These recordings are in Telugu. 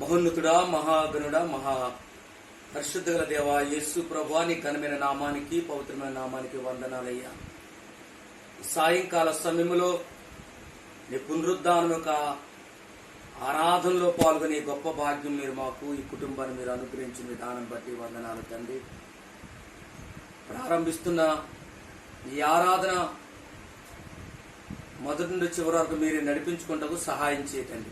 మహోన్నతుడా, మహాగణుడా, మహా పరిశుద్ధ గల దేవా యేసు ప్రభువా, నీ ఘనమైన నామానికి, పవిత్రమైన నామానికి వందనాలయ్యా. సాయంకాల సమయంలో నీ పునరుద్ధానం యొక్క ఆరాధనలో పాల్గొనే గొప్ప భాగ్యం మీరు మాకు, ఈ కుటుంబాన్ని మీరు అనుగ్రహించిన విధానం బట్టి వందనాలు తండ్రి. ప్రారంభిస్తున్న ఈ ఆరాధన మొదటి నుండి చివరి వరకు మీరు నడిపించుకుంటూ సహాయం చేయకండి.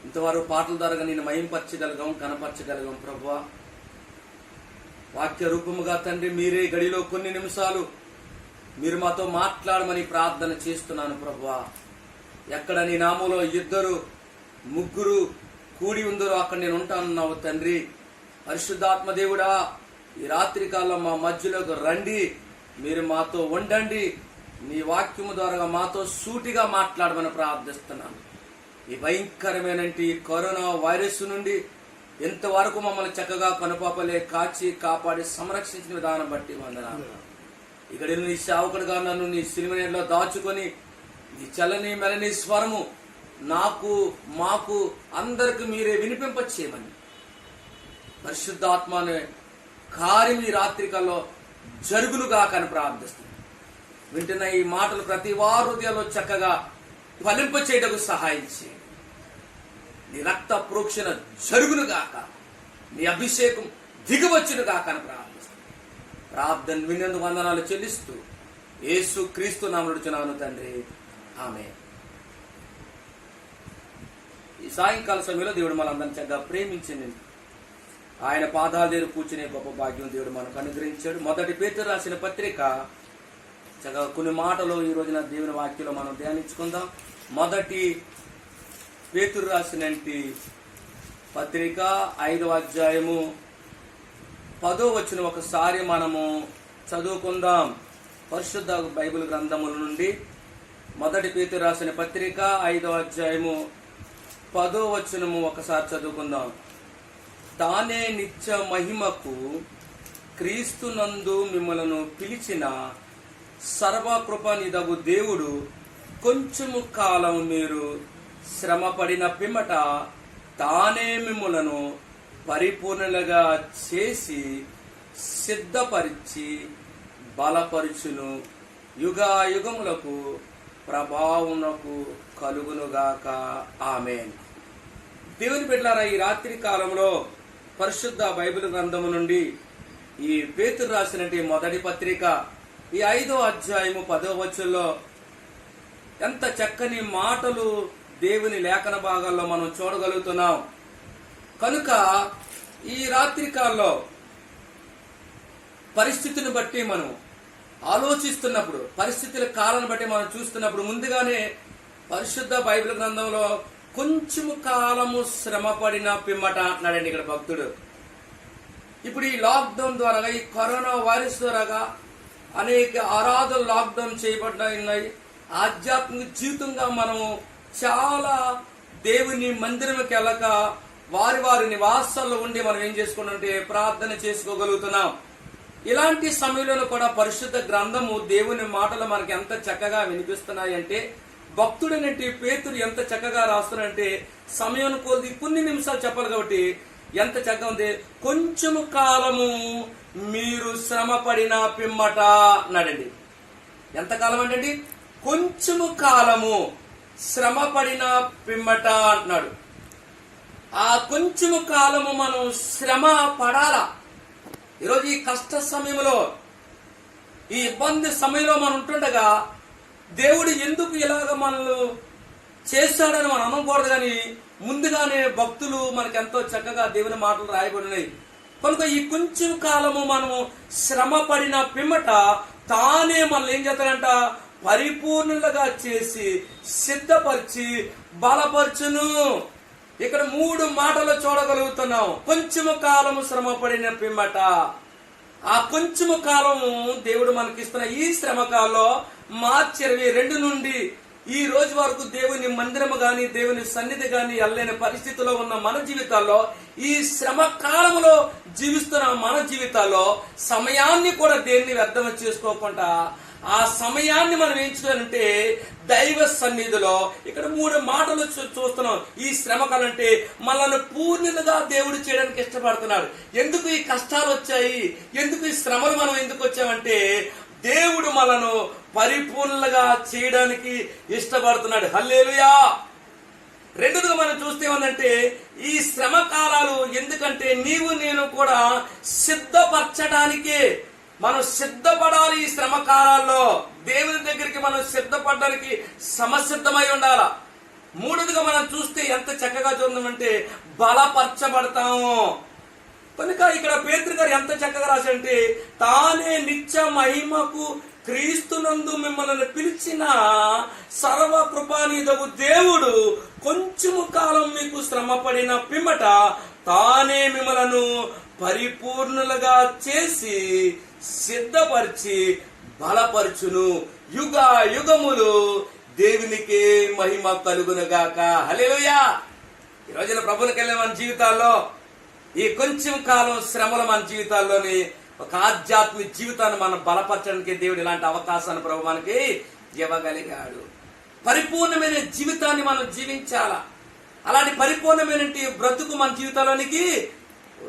ఇంతవరకు పాటల ద్వారా నేను మహింపరచగలిగాం, కనపరచగలిగాం ప్రభువా. వాక్య రూపముగా తండ్రి మీరే గడిలో కొన్ని నిమిషాలు మీరు మాతో మాట్లాడమని ప్రార్థన చేస్తున్నాను ప్రభువా. ఎక్కడ నీ నామంలో 2, 3 కూడి ఉందరో అక్కడ నేను ఉంటానన్నావు తండ్రి. పరిశుద్ధాత్మ దేవుడా, ఈ రాత్రి కాలం మా మధ్యలోకి రండి, మీరు మాతో ఉండండి, నీ వాక్యము ద్వారా మాతో సూటిగా మాట్లాడమని ప్రార్థిస్తున్నాను. ఈ భయంకరమైన ఈ కరోనా వైరస్ నుండి ఎంతవరకు మమ్మల్ని చక్కగా కనుపాపలే కాచి కాపాడి సంరక్షించిన విధానం బట్టి వందనాలు. ఇక్కడ నీ సేవకుడుగా నన్ను నీ సినిమా దాచుకొని నీ చల్లని మెలని స్వరము నాకు, మాకు, అందరికి మీరే వినిపింపచేయమని పరిశుద్ధాత్మ అనే కార్యం ఈ రాత్రికల్లో జరుగులుగా కానీ ప్రార్థిస్తున్నాను. వింటున్న ఈ మాటలు ప్రతి వారి హృదయాల్లో చక్కగా ఫలింప చేయటకు సహాయం చేయండి. నీ రక్త ప్రోక్షణ జరుగును గాక, నీ అభిషేకం దిగవచ్చును గాక అని ప్రార్థిస్తున్నాను. ప్రార్థన విన్నందుకు వందనాలు చెల్లిస్తూ యేసు క్రీస్తు నామమున అడుగుచున్నాను తండ్రి, ఆమేన్. ఈ సాయంకాల సమయంలో దేవుడు మనందరిని చక్కగా ప్రేమించింది. ఆయన పాదాల దగ్గర కూర్చునే గొప్ప భాగ్యం దేవుడు మనకు అనుగ్రహించాడు. మొదటి పేతురు రాసిన పత్రిక చక్కగా కొన్ని మాటలు ఈ రోజున దేవుని వాక్యంలో మనం ధ్యానించుకుందాం. మొదటి పేతురు రాసిన పత్రిక 5వ అధ్యాయము 10వ వచనం ఒకసారి మనము చదువుకుందాం. పరిశుద్ధ బైబిల్ గ్రంథముల నుండి మొదటి పేతురు రాసిన పత్రిక 5వ అధ్యాయము 10వ వచనము ఒకసారి చదువుకుందాం. తానే నిత్య మహిమకు క్రీస్తునందు మిమ్మలను పిలిచిన సర్వకృపనిదగు దేవుడు కొంచెము కాలం మీరు శ్రమపడిన పిమ్మట తానే మిమ్మలను పరిపూర్ణులుగా చేసి సిద్ధపరిచి బలపరుచును. యుగాయుగములకు ప్రభావమునకు కలుగునుగాక, ఆమేన్. దేవుని బిడ్డలారా, ఈ రాత్రి కాలంలో పరిశుద్ధ బైబిల్ గ్రంథము నుండి ఈ పేతురు రాసినటువంటి మొదటి పత్రిక ఈ 5వ అధ్యాయము 10వ వచనంలో ఎంత చక్కని మాటలు దేవుని లేఖన భాగాల్లో మనం చూడగలుగుతున్నాం. కనుక ఈ రాత్రి కాలంలో పరిస్థితిని బట్టి మనం ఆలోచిస్తున్నప్పుడు, పరిస్థితుల కాలాన్ని బట్టి మనం చూస్తున్నప్పుడు ముందుగానే పరిశుద్ధ బైబిల్ గ్రంథంలో కొంచెము కాలము శ్రమపడిన పిమ్మట అంటున్నాడండి ఇక్కడ భక్తుడు. ఇప్పుడు ఈ లాక్డౌన్ ద్వారా, ఈ కరోనా వైరస్ ద్వారా అనేక ఆరాధనలు లాక్డౌన్ చేయబడ్డాయి. ఆధ్యాత్మిక జీవితంగా మనము చాలా దేవుని మందిరంకి వెళ్ళక వారి వారి నివాసాల్లో ఉండి మనం ఏం చేసుకుంటే ప్రార్థన చేసుకోగలుగుతున్నాం. ఇలాంటి సమయంలో కూడా పరిశుద్ధ గ్రంథము దేవుని మాటలు మనకి ఎంత చక్కగా వినిపిస్తున్నాయంటే, భక్తుడైనటువంటి పేతురు ఎంత చక్కగా రాస్తున్నాడంటే, సమయం కొద్ది కొన్ని నిమిషాలు చెప్పాలి కాబట్టి ఎంత చక్కగా ఉంది. కొంచెము కాలము మీరు శ్రమపడిన పిమ్మట అన్నాడండి. ఎంతకాలం అంటే కొంచెము కాలము శ్రమపడిన పిమ్మట అంటున్నాడు. ఆ కొంచెము కాలము మనం శ్రమ పడాలా. ఈరోజు ఈ కష్ట సమయంలో, ఈ ఇబ్బంది సమయంలో మనం ఉంటుండగా దేవుడు ఎందుకు ఇలాగ మనల్ని చేశాడని మనం అనకూడదు. కానీ ముందుగానే భక్తులు మనకి ఎంతో చక్కగా దేవుని మాటలు రాయబడినాయి. కనుక ఈ కొంచెం కాలము మనము శ్రమ పడిన పిమ్మట తానే మనల్ని ఏం చేస్తాడంట, పరిపూర్ణులుగా చేసి సిద్ధపరిచి బలపరచును. ఇక్కడ 3 మాటలు చూడగలుగుతున్నాం. కొంచెము కాలము శ్రమ పడిన పిమ్మట. ఆ కొంచెము కాలము దేవుడు మనకిస్తున్న ఈ శ్రమ కాలంలో మార్చి 22 నుండి ఈ రోజు వరకు దేవుని మందిరము గాని, దేవుని సన్నిధి గాని వెళ్ళలేని పరిస్థితిలో ఉన్న మన జీవితాల్లో, ఈ శ్రమ కాలంలో జీవిస్తున్న మన జీవితాల్లో సమయాన్ని కూడా దేన్ని వ్యర్థం చేసుకోకుండా ఆ సమయాన్ని మనం ఎంచుకోవాలంటే దైవ సన్నిధిలో ఇక్కడ 3 మాటలు చూస్తున్నాం. ఈ శ్రమకాలం అంటే మనల్ని పూర్ణులుగా దేవుడు చేయడానికి ఇష్టపడుతున్నాడు. ఎందుకు ఈ కష్టాలు వచ్చాయి, ఎందుకు ఈ శ్రమలు మనం ఎందుకు వచ్చామంటే దేవుడు మనను పరిపూర్ణంగా చేయడానికి ఇష్టపడుతున్నాడు. హల్లెలూయా. రెండోదిగా మనం చూస్తే ఏమంటే ఈ శ్రమ కాలాలు ఎందుకంటే నీవు నేను కూడా సిద్ధపరచడానికే మనం సిద్ధపడాలి. ఈ శ్రమ కాలాల్లో దేవుని దగ్గరికి మనం సిద్ధపడడానికి సమసిద్ధమై ఉండాల. మూడోదిగా మనం చూస్తే ఎంత చక్కగా చూద్దామంటే బలపరచబడతాము. కనుక ఇక్కడ పేతురు గారు ఎంత చక్కగా రాశారంటే తానే నిత్య మహిమకు క్రీస్తునందు మిమ్మల్ని పిలిచిన సర్వకృపానిధవు దేవుడు కొంచెము కాలం మీకు శ్రమపడిన పిమ్మట తానే మిమ్మలను పరిపూర్ణులుగా చేసి సిద్ధపరిచి బలపరచును. యుగ యుగములు దేవునికి మహిమ కలుగునుగాక. హల్లెలూయా. ఈ రోజున ప్రభువునికి వెళ్ళిన మన జీవితాల్లో ఈ కొంచెం కాలం శ్రమలు మన జీవితాల్లోని ఒక ఆధ్యాత్మిక జీవితాన్ని మనం బలపరచడానికి దేవుడు ఇలాంటి అవకాశాన్ని ప్రభు మనకి ఇవ్వగలిగాడు. పరిపూర్ణమైన జీవితాన్ని మనం జీవించాలా. అలాంటి పరిపూర్ణమైన బ్రతుకు మన జీవితాల్లోనికి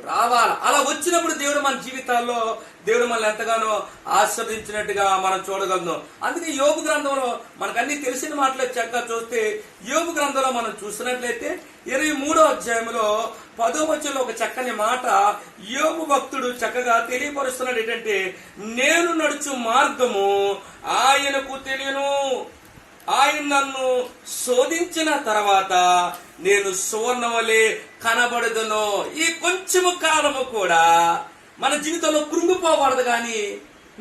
రావాలా. అలా వచ్చినప్పుడు దేవుడు మన జీవితాల్లో దేవుడు మనల్ని ఎంతగానో ఆస్వాదించినట్టుగా మనం చూడగలను. అందుకే యోబు గ్రంథంలో మనకు అన్ని తెలిసిన మాటలు చక్కగా చూస్తే యోబు గ్రంథంలో మనం చూసినట్లయితే 23వ అధ్యాయంలో 10వ వచనంలో ఒక చక్కని మాట యోబు భక్తుడు చక్కగా తెలియపరుస్తున్నాడు. ఏంటంటే నేను నడుచు మార్గము ఆయనకు తెలియను, ఆయన నన్ను శోధించిన తర్వాత నేను సువర్ణ వలె కనబడదును. ఈ కొంచెము కాలము కూడా మన జీవితంలో కృంగిపోకూడదు కానీ,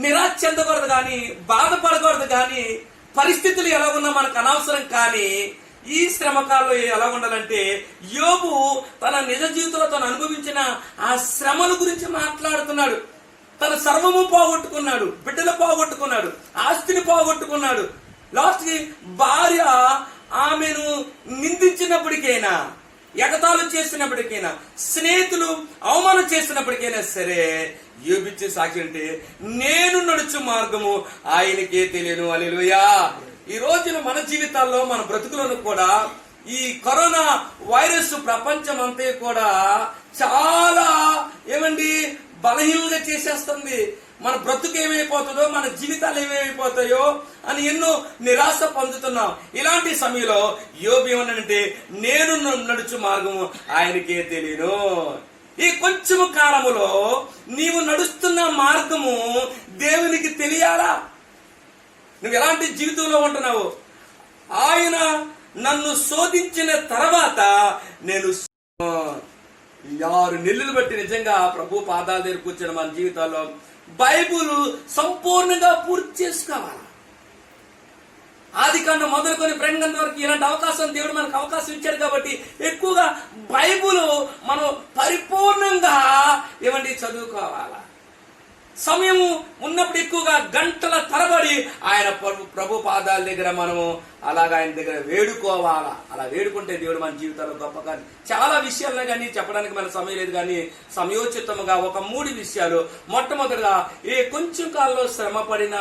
నిరాశ చెందకూడదు కానీ, బాధపడకూడదు కానీ, పరిస్థితులు ఎలా ఉన్నా మనకు అనవసరం. కానీ ఈ శ్రమకాలంలో ఎలా ఉండాలంటే యోబు తన నిజ జీవితంలో తను అనుభవించిన ఆ శ్రమల గురించి మాట్లాడుతున్నాడు. తన సర్వము పోగొట్టుకున్నాడు, బిడ్డలు పోగొట్టుకున్నాడు, ఆస్తిని పోగొట్టుకున్నాడు. లాస్ట్ కి భార్య ఆమెను నిందించినప్పటికైనా, ఎగతాళి చేసినప్పటికైనా, స్నేహితులు అవమానం చేసినప్పటికైనా సరే యోబిచ్చే సాక్షి అంటే నేను నడుచు మార్గము ఆయనకే తెలియను. హల్లెలూయా. ఈ రోజున మన జీవితాల్లో మన బ్రతుకులను కూడా ఈ కరోనా వైరస్ ప్రపంచం అంతా కూడా చాలా బలహీనంగా చేసేస్తుంది. మన బ్రతుకు ఏమైపోతుందో, మన జీవితాలు ఏమైపోతాయో అని ఎన్నో నిరాశ పొందుతున్నాం. ఇలాంటి సమయంలో యోబు ఏమన్నాడంటే నేను నడుచు మార్గము ఆయనకే తెలియను. ఈ కొంచెము కాలములో నీవు నడుస్తున్న మార్గము దేవునికి తెలియాలా. నువ్వు ఎలాంటి జీవితంలో ఉంటున్నావు. ఆయన నన్ను శోధించిన తర్వాత నేను 6 నెలలు బట్టి నిజంగా ప్రభు పాదాల దగ్గర కూర్చొని మన జీవితాల్లో బైబుల్ సంపూర్ణంగా పూర్తి చేసుకోవాలి. ఆదికాండం మొదలుకొని ప్రకటన వరకు ఇలాంటి అవకాశం దేవుడు మనకు అవకాశం ఇచ్చాడు. కాబట్టి ఎక్కువగా బైబుల్ మనం పరిపూర్ణంగా చదువుకోవాలా. సమయము ఉన్నప్పుడు ఎక్కువగా గంటల తరబడి ఆయన ప్రభు పాదాల దగ్గర మనము అలాగా ఆయన దగ్గర వేడుకోవాలా. అలా వేడుకుంటే దేవుడు మన జీవితాల్లో గొప్ప కానీ చాలా విషయాల్లో కానీ చెప్పడానికి మన సమయం లేదు. కానీ సమయోచితంగా ఒక 3 విషయాలు. మొట్టమొదటిగా ఏ కొంచెం కాలంలో శ్రమ పడిన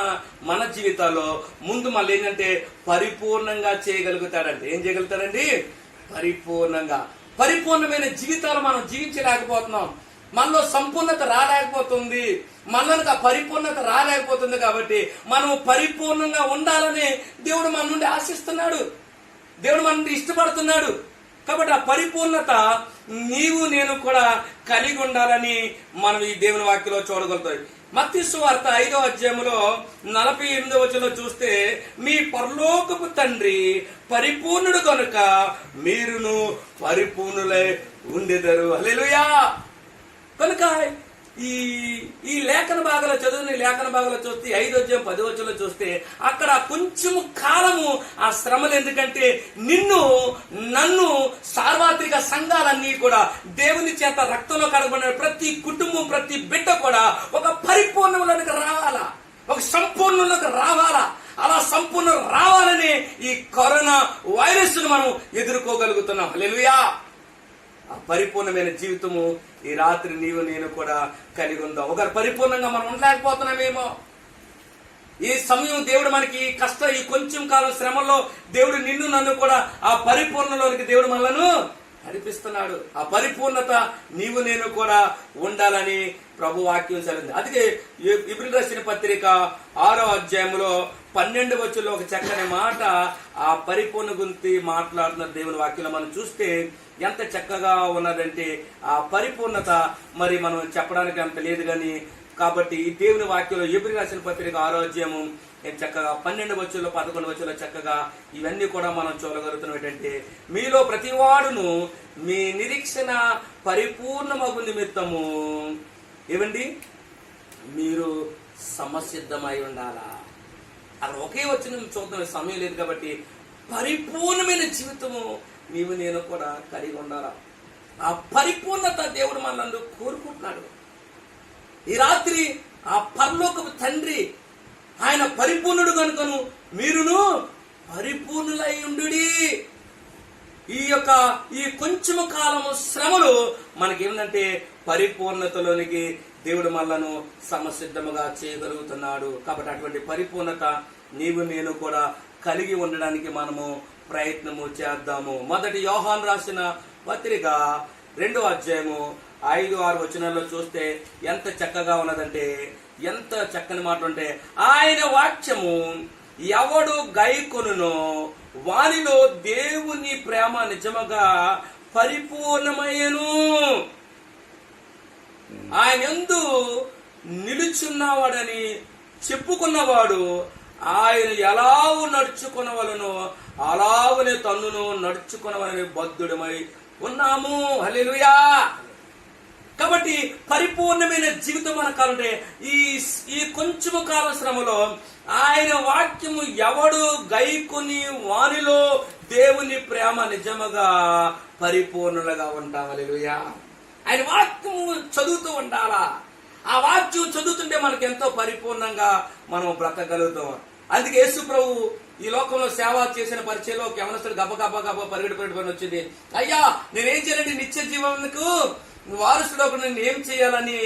మన జీవితాల్లో ముందు మళ్ళీ ఏంటంటే పరిపూర్ణంగా చేయగలుగుతాడంటే ఏం చేయగలుగుతాడండి? పరిపూర్ణమైన జీవితాలు మనం జీవించలేకపోతున్నాం. మనలో సంపూర్ణత రాలేకపోతుంది, మనలోకి ఆ పరిపూర్ణత రాలేకపోతుంది. కాబట్టి మనం పరిపూర్ణంగా ఉండాలని దేవుడు మన నుండి ఆశిస్తున్నాడు, దేవుడు మన నుండి ఇష్టపడుతున్నాడు. కాబట్టి ఆ పరిపూర్ణత నీవు నేను కూడా కలిగి ఉండాలని మనం ఈ దేవుని వాక్యంలో చూడగలుగుతాం. మత్తయి సువార్త 5వ అధ్యాయంలో 48వ వచనంలో చూస్తే మీ పరలోకపు తండ్రి పరిపూర్ణుడు కనుక మీరును పరిపూర్ణులై ఉండెదరు. హల్లెలూయా. కనుక ఈ లేఖన భాగాలు చదువుని లేఖన భాగాలు చూస్తే 5వ అధ్యాయం 10వ వచనంలో చూస్తే అక్కడ కొంచెము కాలము ఆ శ్రమలు ఎందుకంటే నన్ను సార్వత్రిక సంఘాలన్నీ కూడా దేవుని చేత రక్తంలో కడగబడిన ప్రతి కుటుంబం ప్రతి బిడ్డ కూడా ఒక పరిపూర్ణంలోకి రావాలా, ఒక సంపూర్ణంలోకి రావాలా. అలా సంపూర్ణం రావాలని ఈ కరోనా వైరస్ ను మనం ఎదుర్కోగలుగుతున్నాం. హల్లెలూయా. పరిపూర్ణమైన జీవితము ఈ రాత్రి నీవు నేను కూడా కలిగి ఉందాం. ఒకరు పరిపూర్ణంగా మనం ఉండలేకపోతున్నామేమో, ఈ సమయం దేవుడు మనకి ఈ కొంచెం కాలం శ్రమలో దేవుడు నిన్ను నన్ను కూడా ఆ పరిపూర్ణలోనికి దేవుడు మనలను నడిపిస్తున్నాడు. ఆ పరిపూర్ణత నీవు నేను కూడా ఉండాలని ప్రభు వాక్యం చదివింది. అందుకే ఇబ్రీయులకు రాసిన పత్రిక 6వ అధ్యాయంలో 12వ వచనంలో ఒక చక్కని మాట ఆ పరిపూర్ణ గురించి మాట్లాడుతున్న దేవుని వాక్యంలో మనం చూస్తే ఎంత చక్కగా ఉన్నదంటే ఆ పరిపూర్ణత మరి మనం చెప్పడానికి అంత లేదు కానీ, కాబట్టి ఈ దేవుని వాక్యంలో ఇబ్రీయులకు రాసిన పత్రిక 6వ అధ్యాయము చక్కగా 12వ వచనంలో 11వ వచనంలో చక్కగా ఇవన్నీ కూడా మనం చూడగలుగుతున్నాం. ఏంటంటే మీలో ప్రతివాడును మీ నిరీక్షణ పరిపూర్ణమగు నిమిత్తము ఏమండి మీరు సమసిద్ధమై ఉండాలా. అక్కడ ఒకే వచ్చిన చూద్దాం, సమయం లేదు కాబట్టి పరిపూర్ణమైన జీవితము నీవు నేను కూడా కలిగి ఉండాలా. ఆ పరిపూర్ణత దేవుడు మనల్ని కోరుకుంటున్నాడు. ఈ రాత్రి ఆ పరలోకపు తండ్రి ఆయన పరిపూర్ణుడు కనుకను మీరును పరిపూర్ణులై ఉండుడి. ఈ కొంచెము కాలము శ్రమలు మనకేంటంటే పరిపూర్ణతలోనికి దేవుడు మనలను సమసిద్ధముగా చేయగలుగుతున్నాడు. కాబట్టి అటువంటి పరిపూర్ణత నీవు నేను కూడా కలిగి ఉండడానికి మనము ప్రయత్నము చేద్దాము. మొదటి యోహాను రాసిన పత్రిక 2వ అధ్యాయము 5-6 వచనాల్లో చూస్తే ఎంత చక్కగా ఉన్నదంటే, ఎంత చక్కని మాట అంటే, ఆయన వాక్యము ఎవడు గైకొనునో వానిలో దేవుని ప్రేమ నిజముగా పరిపూర్ణమయ్యను. ఆయన యందు నిలుచున్నవాడని చెప్పుకున్నవాడు ఆయన ఎలాగూ నడుచుకునవలనో అలాగనే తన్నును నడుచుకునవలని బద్ధుడమై ఉన్నాము. హల్లెలూయా. కాబట్టి పరిపూర్ణమైన జీవితం మనకు కావాలంటే ఈ కొంచెము కాల శ్రమలో ఆయన వాక్యము ఎవడు గైకొని వానిలో దేవుని ప్రేమ నిజముగా పరిపూర్ణులుగా ఉంటాం. హల్లెలూయా. ఆయన వాక్యము చదువుతూ ఉండాలా. ఆ వాక్యం చదువుతుంటే మనకు ఎంతో పరిపూర్ణంగా మనం బ్రతకగలుగుతాం. అందుకే యేసు ప్రభు ఈ లోకంలో సేవ చేసిన పరిచయంలో ఒక యవనస్తుడు గబ పరిగెడి వచ్చింది. అయ్యా నేనేం చేయాలండి, నిత్య జీవనకు వారసుడు ఒక నేను ఏం చేయాలని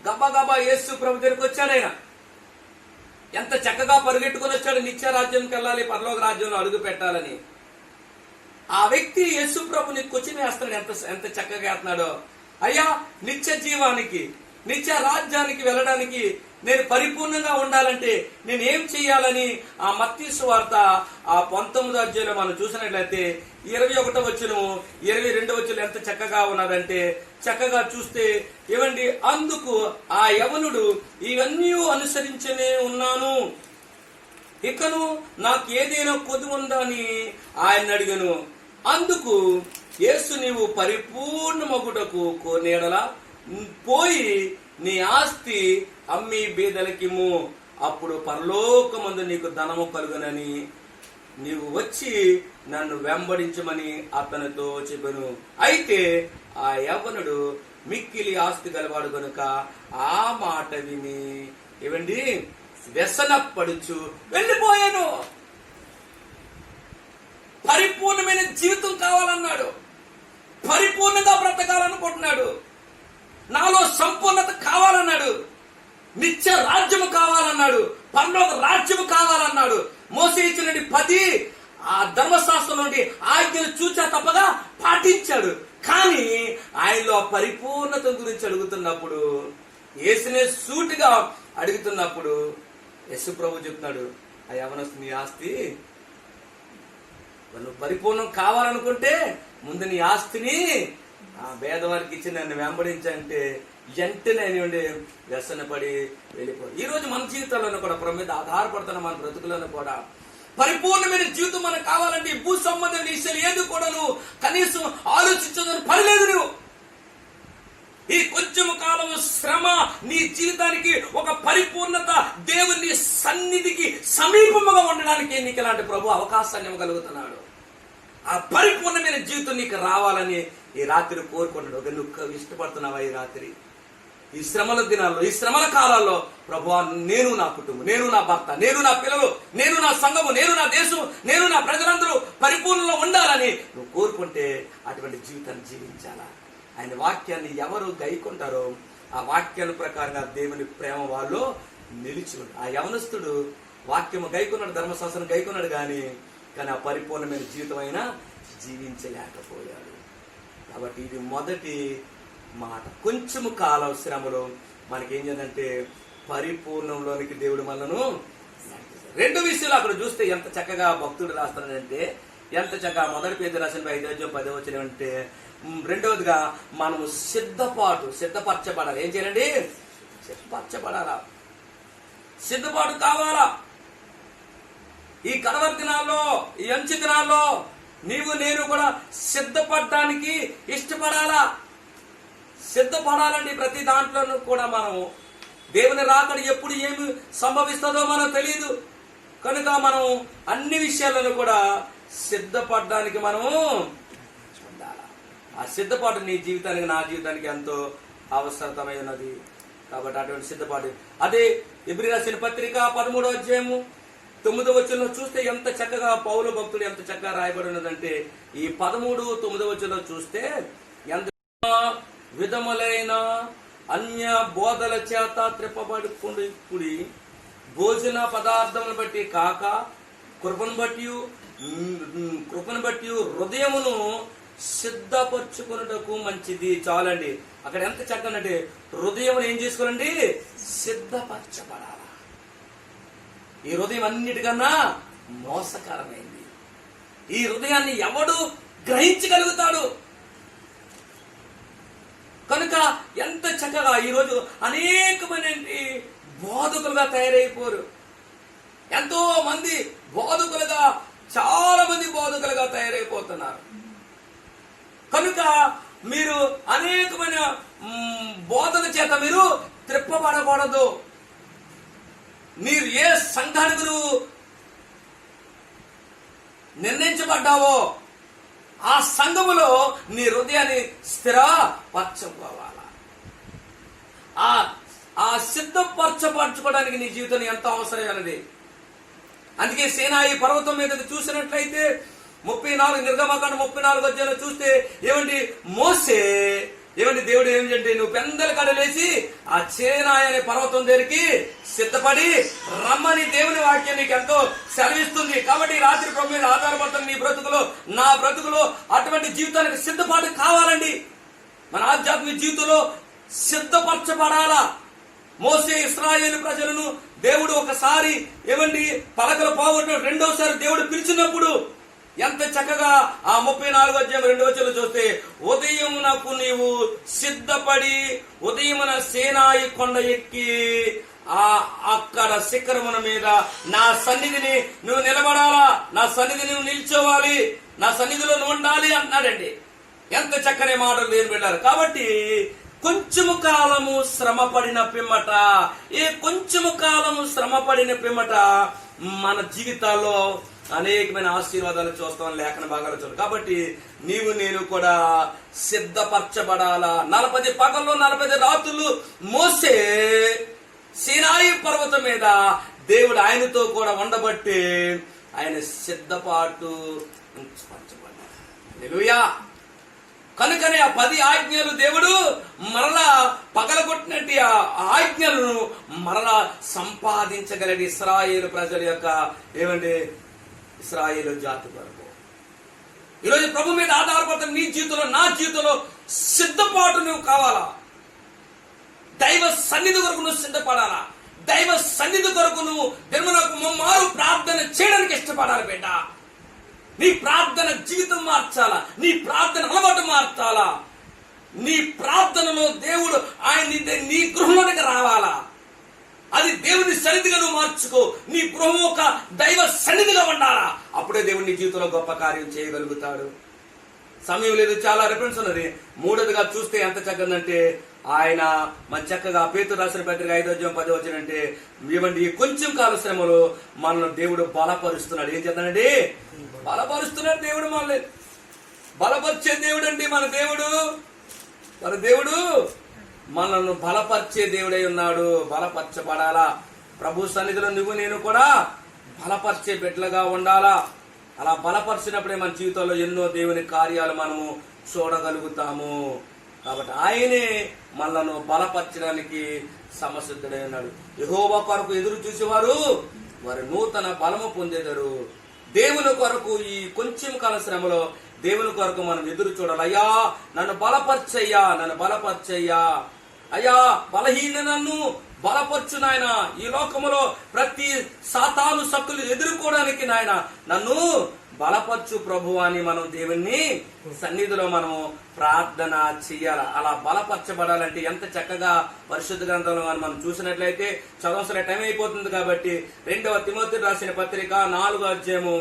గబా యేసు ప్రభు దగ్గరికి వచ్చాడు. ఆయన ఎంత చక్కగా పరిగెట్టుకుని వచ్చాడు. నిత్య రాజ్యంకి వెళ్ళాలి, పరలోక రాజ్యంలో అడుగు పెట్టాలని. ఆ వ్యక్తి యేసు ప్రభుని క్వశ్చన్ వేస్తున్నాడు, ఎంత చక్కగా వేస్తున్నాడో. అయ్యా నిత్య జీవానికి నిత్య రాజ్యానికి వెళ్ళడానికి నేను పరిపూర్ణంగా ఉండాలంటే నేను ఏం చేయాలని ఆ మత్తయి సువార్త ఆ 19వ అధ్యాయంలో మనం చూసినట్లయితే 21వ వచనం 22వ వచనం ఎంత చక్కగా ఉన్నదంటే, చక్కగా చూస్తే ఏమండి, అందుకు ఆ యవనుడు ఇవన్నీ అనుసరించనే ఉన్నాను, ఇకను నాకు ఏదైనా కొద్ది ఉందా అని ఆయన అడిగను. అందుకు యేసు నీవు పరిపూర్ణమగుటకు కోనేడలా పోయి నీ ఆస్తి అమ్మి బీదలకిమ్ము, అప్పుడు పరలోకమందు నీకు ధనము కలుగునని నీవు వచ్చి నన్ను వెంబడించమని అతనితో చెప్పెను. అయితే ఆ యవ్వనుడు మిక్కిలి ఆస్తి గలవాడు గనుక ఆ మాట విని ఏమండి వ్యసనపడుచు వెళ్ళిపోయాను. పరిపూర్ణమైన జీవితం కావాలన్నాడు, పరిపూర్ణంగా బ్రతకాలనుకుంటున్నాడు, నాలో సంపూర్ణత కావాలన్నాడు, నిత్య రాజ్యము కావాలన్నాడు, పరలోక రాజ్యము కావాలన్నాడు. మోసే ఇచ్చిన 10 ఆ ధర్మశాస్త్రం నుండి ఆజ్ఞలు చూచా తప్పగా పాటించాడు. కానీ ఆయనలో పరిపూర్ణత గురించి అడుగుతున్నప్పుడు, యేసునే సూటిగా అడుగుతున్నప్పుడు యేసు ప్రభు చెప్తున్నాడు, ఆ యవనస్తు నీ ఆస్తి నువ్వు పరిపూర్ణం కావాలనుకుంటే ముందు నీ ఆస్తిని ఆ పేదవారికి ఇచ్చి నన్ను వెంబడించంటే వెంటనే వ్యసనపడి వెళ్ళిపోయి. ఈ రోజు మన జీవితాల్లోనూ కూడా ప్రభు మీద ఆధారపడుతున్న మన బ్రతుకులను కూడా పరిపూర్ణమైన జీవితం మనకు కావాలంటే భూ సంబంధమైన విషయాలు ఏది కూడా నువ్వు కనీసం ఆలోచించదని పని లేదు. నువ్వు ఈ కొంచెము కాలము శ్రమ నీ జీవితానికి ఒక పరిపూర్ణత, దేవుని సన్నిధికి సమీపముగా ఉండడానికి నీకు ఇలాంటి ప్రభు అవకాశాన్ని ఇవ్వగలుగుతున్నాడు. ఆ పరిపూర్ణమైన జీవితం నీకు రావాలని ఈ రాత్రి కోరుకున్నాడు. నువ్వు ఇష్టపడుతున్నావా ఈ రాత్రి? ఈ శ్రమల దినాల్లో, ఈ శ్రమల కాలాల్లో ప్రభువా నేను నా కుటుంబం, నేను నా భర్త, నేను నా పిల్లలు, నేను నా సంఘము, నేను నా దేశం, నేను నా ప్రజలందరూ పరిపూర్ణంలో ఉండాలని నువ్వు కోరుకుంటే అటువంటి జీవితాన్ని జీవించాలా. ఆయన వాక్యాన్ని ఎవరు గైకుంటారో ఆ వాక్యాల ప్రకారంగా దేవుని ప్రేమ వాళ్ళు నిలిచి. ఆ యవనస్తుడు వాక్యము గైకున్నాడు, ధర్మశాస్త్రం గైకున్నాడు, కానీ ఆ పరిపూర్ణమైన జీవితం అయినా జీవించలేకపోయాడు. కాబట్టి ఇది మొదటి మాట. కొంచెము కాలం శ్రమలో మనకేం చేయాలంటే పరిపూర్ణంలోనికి దేవుడు మనను. రెండు విషయాలు అక్కడ చూస్తే ఎంత చక్కగా భక్తుడు రాస్తాడంటే, ఎంత చక్కగా మొదటి పేతురు రాసిన 5:10 అంటే, రెండవదిగా మనము సిద్ధపరచబడాలి. ఏం చేయాలండి? సిద్ధపరచబడాలా, సిద్ధపాటు కావాలా. ఈ కడవరి దినాల్లో, ఈ అంచు దినాల్లో నీవు నేను కూడా సిద్ధపడడానికి ఇష్టపడాలా. సిద్ధపడాలండి. ప్రతి దాంట్లోనూ కూడా మనము దేవుని రాకడ ఎప్పుడు ఏమి సంభవిస్తుందో మనకు తెలియదు కనుక మనం అన్ని విషయాలను కూడా సిద్ధపడడానికి మనము ఉండాలి. ఆ సిద్ధపాటు నీ జీవితానికి, నా జీవితానికి ఎంతో అవసరమై ఉన్నది. కాబట్టి అటువంటి సిద్ధపాటు అదే ఎబ్రీ రాసిన పత్రిక 13వ అధ్యాయము 9వ వచనంలో చూస్తే ఎంత చక్కగా పౌలు భక్తుడు ఎంత చక్కగా రాయబడి ఉన్నదంటే, ఈ 13-9వ వచనంలో చూస్తే ఎంత విధములైన అన్య బోధల చేత త్రిప్పబడుకుడి భోజన పదార్థములను బట్టి కాక కృపను బట్టి హృదయమును సిద్ధపరచుకున్నటకు మంచిది. చాలండి. అక్కడ ఎంత చక్కనంటే హృదయమును ఏం చేసుకోవాలండి? సిద్ధపరచబడాల. ఈ హృదయం అన్నిటికన్నా మోసకరమైంది. ఈ హృదయాన్ని ఎవడు గ్రహించగలుగుతాడు? కనుక ఎంత చక్కగా ఈరోజు అనేకమైన బోధకులుగా తయారైపోరు. ఎంతో మంది బోధకులుగా, చాలా మంది బోధకులుగా తయారైపోతున్నారు. కనుక మీరు అనేకమైన బోధన చేత మీరు త్రిప్పబడకూడదు. మీరు ఏ సంఘానికి నువ్వు నిర్ణయించబడ్డావో ఆ సంఘములో నీ హృదయాన్ని స్థిరపరచుకోవాలా. ఆ సిద్ధపరచపరచుకోవడానికి నీ జీవితాన్ని ఎంత అవసరమైనది. అందుకే సీనాయి పర్వతం మీద చూసినట్లయితే 34 నిర్గమకాండ 34 అధ్యాయంలో చూస్తే ఏమండి, మోసే దేవుడు ఏమిటంటే నువ్వు పెందల కడలేసి ఆ సీనాయి అనే పర్వతం దగ్గరికి సిద్ధపడి రమ్మని దేవుని వాక్యం నీకు ఎంతో సెలవిస్తుంది. కాబట్టి రాత్రి ప్రభు మీద ఆధారపడుతున్న నీ బ్రతుకులో, నా బ్రతుకులో అటువంటి జీవితానికి సిద్ధపాటు కావాలండి. మన ఆధ్యాత్మిక జీవితంలో సిద్ధపరచబడాలా. మోసే ఇశ్రాయేలు ప్రజలను దేవుడు ఒకసారి ఏమండి పలకలు పోగొట్టిన, రెండోసారి దేవుడు పిలిచినప్పుడు ఎంత చక్కగా ఆ 34వ అధ్యాయం 2వ వచనం చూస్తే, ఉదయమునకు నీవు సిద్ధపడి ఉదయమున సీనాయి కొండ ఎక్కి అక్కడ శిఖరమున మీద నా సన్నిధిని నువ్వు నిలబడాలా, నా సన్నిధిని నువ్వు నిల్చోవాలి, నా సన్నిధిలో నువ్వు ఉండాలి అంటున్నాడండి. ఎంత చక్కని మాటలు నేను విన్నారు. కాబట్టి కొంచెము కాలము శ్రమపడిన పిమ్మట, కొంచెము కాలము శ్రమపడిన పిమ్మట మన జీవితాల్లో అనేకమైన ఆశీర్వాదాలు చూస్తామని లేఖన భాగాలు చూడాలి. కాబట్టి నీవు నేను కూడా సిద్ధపరచబడాలా. 40 పగళ్ళు 40 రాత్రులు మోసే సీనాయి పర్వతం మీద దేవుడు ఆయనతో కూడా ఉండబట్టి ఆయన సిద్ధపాటు ఉంచబడ్డాడు. హల్లెలూయా. కనుకనే ఆ 10 ఆజ్ఞలు దేవుడు మరలా పగలగొట్టినట్టు ఆ ఆజ్ఞలను మరలా సంపాదించగలడు ఇశ్రాయేలు ప్రజల యొక్క ఏమంటే ఇశ్రాయేలు జాతి వరకు. ఈరోజు ప్రభు మీద ఆధారపడుతున్న నీ జీవితంలో, నా జీవితంలో సిద్ధపాటు నువ్వు కావాలా. దైవ సన్నిధి కొరకు నువ్వు సిద్ధపడాలా. దైవ సన్నిధి కొరకు నువ్వు దినమునకు ముమ్మారు ప్రార్థన చేయడానికి ఇష్టపడాలి బిడ్డ. నీ ప్రార్థన జీవితం మార్చాలా, నీ ప్రార్థన అలవాటు మార్చాలా. నీ ప్రార్థనలో దేవుడు ఆయన నీ గృహంలోనికి రావాలా. అది దేవుని సన్నిధిగా నువ్వు మార్చుకో. నీ గృహం ఒక దైవ సన్నిధిగా ఉండాలా. అప్పుడే దేవుడు నీ జీవితంలో గొప్ప కార్యం చేయగలుగుతాడు. సమయం లేదు, చాలా రిఫరెన్స్ ఉన్నది. మూడోదిగా చూస్తే ఎంత చక్కదంటే ఆయన మన చక్కగా పేతురు రాసిన పత్రిక 5వ అధ్యాయం 10వ వచనం అంటే, ఏమండి కొంచెం కాల శ్రమలో మనల్ని దేవుడు బలపరుస్తున్నాడు. ఏం చేద్దానండి? బలపరుస్తున్నాడు దేవుడు. మనల్ని బలపరిచే దేవుడు అండి మన దేవుడు. మన దేవుడు మనల్ని బలపరిచే దేవుడై ఉన్నాడు. బలపరచబడాలా. ప్రభు సన్నిధిలో నువ్వు నేను కూడా బలపరిచే బిడ్డలుగా ఉండాలా. అలా బలపరిచినప్పుడే మన జీవితంలో ఎన్నో దేవుని కార్యాలు మనము చూడగలుగుతాము. కాబట్టి ఆయనే మనలను బలపరచడానికి సమసిద్ధుడై ఉన్నాడు. యెహోవా కొరకు ఎదురు చూసేవారు వారు నూతన బలము పొందేదరు. దేవుని కొరకు ఈ కొంచెం కాల శ్రమలో దేవుని కొరకు మనం ఎదురు చూడాలి. అయ్యా నన్ను బలపరచయ్యా, నన్ను బలపరచయ్యా, అయ్యా బలహీన నన్ను బలపరచు నాయన. ఈ లోకములో ప్రతి సాతాను శక్తులు ఎదుర్కోవడానికి నాయన నన్ను బలపరచు ప్రభు అని మనం దేవుని సన్నిధిలో మనము ప్రార్థన చెయ్యాలి. అలా బలపరచబడాలంటే ఎంత చక్కగా పరిశుద్ధ గ్రంథంలో మనం చూసినట్లయితే చదవసల టైం అయిపోతుంది కాబట్టి 2వ తిమోతి రాసిన పత్రిక 4వ అధ్యాయము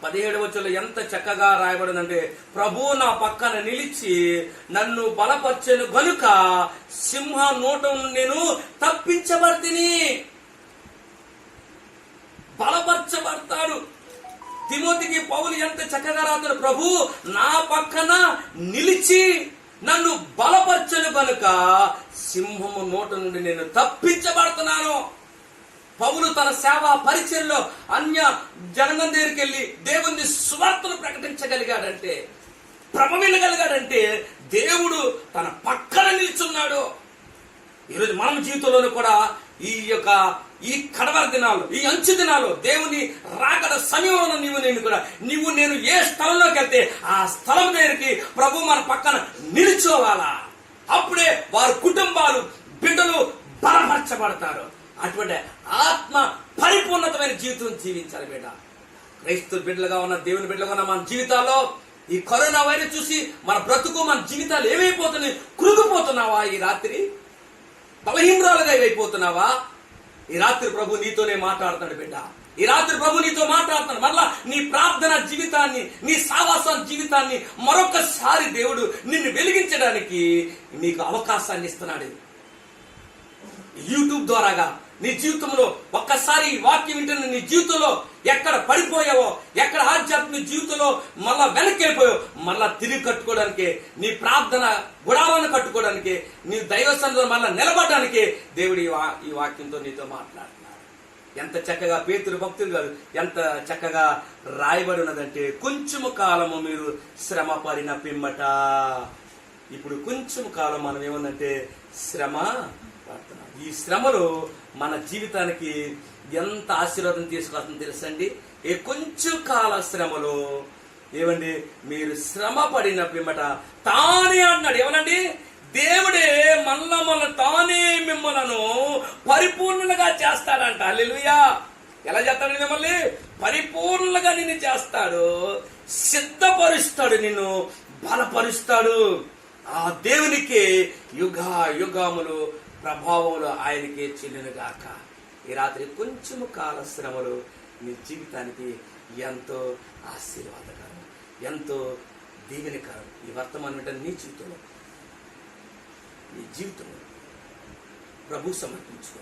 17వ వచనంలో ఎంత చక్కగా రాయబడిందంటే, ప్రభు నా పక్కన నిలిచి నన్ను బలపరచెను గనుక సింహ నోట నేను తప్పించబడితిని. బలపరచబడతాడు. తిమోతికి పౌలు ఎంత చక్కగా రాస్తాడు, ప్రభు నా పక్కన నిలిచి నన్ను బలపరచెను గనుక సింహము నోట నుండి నేను తప్పించబడుతున్నాను. పౌలు తన సేవా పరిచయంలో అన్య జనం దగ్గరికి వెళ్ళి దేవుని సువార్తను ప్రకటించగలిగాడంటే, ప్రభవిల్లగలిగాడంటే దేవుడు తన పక్కన నిల్చున్నాడు. ఈరోజు మన జీవితంలోనూ కూడా ఈ కడవర దినాలు, ఈ అంచు దినాలు, దేవుని రాకడ సమయంలో నీవు నేను ఏ స్థలంలోకి వెళ్తే ఆ స్థలం దగ్గరికి ప్రభు మన పక్కన నిలిచోవాలా. అప్పుడే వారి కుటుంబాలు, బిడ్డలు బలపరచబడతారు. అటువంటి ఆత్మ పరిపూర్ణతమైన జీవితం జీవించాలి బిడ్డ. క్రైస్తవ బిడ్డలుగా ఉన్న, దేవుని బిడ్డలుగా ఉన్న మన జీవితాల్లో ఈ కరోనా వైరస్ చూసి మన బ్రతుకు, మన జీవితాలు ఏమైపోతున్నాయి? కృంగిపోతున్నావా? ఈ రాత్రి బలహీనరాలుగా అయిపోతున్నావా? ఈ రాత్రి ప్రభు నీతోనే మాట్లాడుతాడు బిడ్డ. ఈ రాత్రి ప్రభు నీతో మాట్లాడుతాడు. మరలా నీ ప్రార్థన జీవితాన్ని, నీ సావాస జీవితాన్ని మరొకసారి దేవుడు నిన్ను వెలిగించడానికి నీకు అవకాశాన్ని ఇస్తున్నాడు. యూట్యూబ్ ద్వారాగా నీ జీవితంలో ఒక్కసారి వాక్యం వింటున్న నీ జీవితంలో ఎక్కడ పడిపోయావో, ఎక్కడ ఆధ్యాత్మిక జీవితంలో మళ్ళా వెనక్కి వెళ్ళిపోయావో, మళ్ళా తిరిగి కట్టుకోవడానికి, నీ ప్రార్థన గుడాలను కట్టుకోవడానికి, నీ దైవసన్నిధిలో మళ్ళా నిలబడడానికి దేవుడు ఈ వాక్యంతో నీతో మాట్లాడుతున్నాడు. ఎంత చక్కగా పేతురు భక్తులు గారు ఎంత చక్కగా రాయబడి ఉన్నదంటే, కొంచెము కాలము మీరు శ్రమ పడిన పిమ్మట. ఇప్పుడు కొంచెం కాలం మనం ఏముందంటే శ్రమ పడుతున్నాం. ఈ శ్రమలో మన జీవితానికి ఎంత ఆశీర్వాదం తీసుకొస్తుందో తెలుసండి. ఏ కొంచెం కాల శ్రమలో ఏమండి మీరు శ్రమ పడిన పిమ్మట తానే అన్నాడు. ఏమనండి? దేవుడే మళ్ళా తానే మిమ్మలను పరిపూర్ణంగా చేస్తాడంట. హల్లెలూయా. ఎలా చేస్తాడు? మిమ్మల్ని పరిపూర్ణంగా నిన్ను చేస్తాడు, సిద్ధపరుస్తాడు, నిన్ను బలపరుస్తాడు. ఆ దేవునికి యుగములు ప్రభావములు ఆయనకే చెల్లునుగాక. ఈ రాత్రి కొంచెము కాల శ్రమలు నీ జీవితానికి ఎంతో ఆశీర్వాదకరం, ఎంతో దీవెనకరం. ఈ వర్తమానం అంటే నీ జీవితంలో ప్రభు సమర్పించుకో.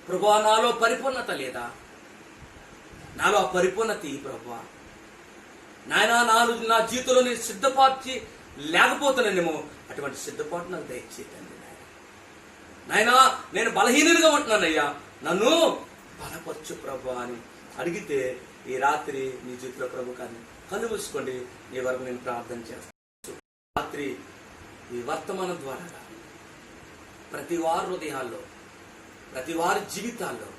ప్రభువా నాలో పరిపూర్ణత లేదా? నాలో ఆ పరిపూర్ణత ఈ ప్రభువా. నాయనా నా జీవితంలో నేను సిద్ధపార్చి లేకపోతున్నానేమో, అటువంటి సిద్ధపాటు నాకు దయచేయండి నాయనా. నేను బలహీనుడిగా ఉంటున్నానయ్యా, నన్ను బలపరచు ప్రభు అని అడిగితే ఈ రాత్రి నీ జీవితంలో ప్రభు కానీ కళ్ళు మూసుకోండి. నీ వరకు నేను ప్రార్థన చేస్తాను. రాత్రి ఈ వర్తమానం ద్వారా ప్రతి వారి హృదయాల్లో, ప్రతి వారి జీవితాల్లో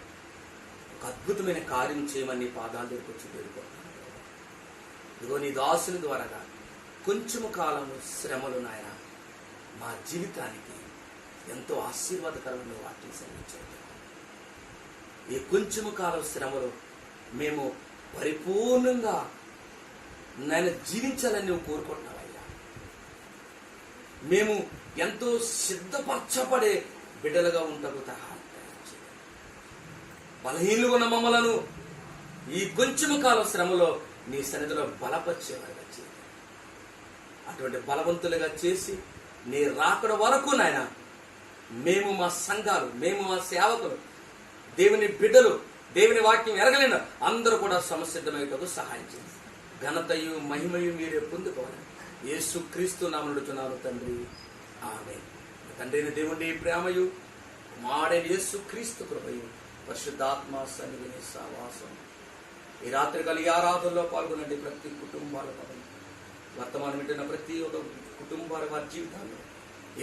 ఒక అద్భుతమైన కార్యం చేయమని పాదాల దగ్గరకు వచ్చి వేడుకుంటున్నాను. ఇదిగో నీ దాసుని ద్వారా కొంచెము కాలము శ్రమలు నాయన మా జీవితానికి ఎంతో ఆశీర్వాదకరమైన వాటిని సంబంధించారు. ఈ కొంచెము కాలం శ్రమలో మేము పరిపూర్ణంగా నేను జీవించాలని నువ్వు కోరుకుంటున్నావయ్యా. మేము ఎంతో సిద్ధపరచబడే బిడ్డలుగా ఉంటాము. బలహీనులుగా ఉన్న మమ్మలను ఈ కొంచెము కాలం శ్రమలో నీ సన్నిధిలో బలపరిచేవారుగా చేయాలి. అటువంటి బలవంతులుగా చేసి నీ రాకడ వరకు నాయన మేము, మా సంఘాలు, మేము, మా సేవకులు, దేవుని బిడ్డలు, దేవుని వాక్యం ఎరగలేన అందరూ కూడా సమసిద్ధమయ్యేటకు సహాయం చేయండి. ఘనతయు మహిమయు మీరే పొందుకోవాలి. యేసుక్రీస్తు నామమున అడుగుచున్నాను తండ్రి, ఆమేన్. తండ్రి దేవుని ప్రేమయు, కుమారుడైన యేసుక్రీస్తు కృపయు, పరిశుద్ధాత్మ సన్నిధిని సహవాసం ఈ రాత్రి కలిగి ఆరాధనలో పాల్గొనండి. ప్రతి కుటుంబాల వర్తమానం వింటున్న ప్రతి ఒక్క కుటుంబాల వారి జీవితాల్లో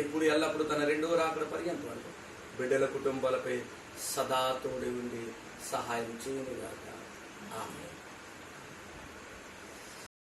ఎప్పుడు ఎల్లప్పుడూ తన రెండో రాకడ పర్యంతం వరకు బిడ్డల కుటుంబాలపై సదా తోడి ఉండి సహాయం చేయనుగాక. ఆమేన్.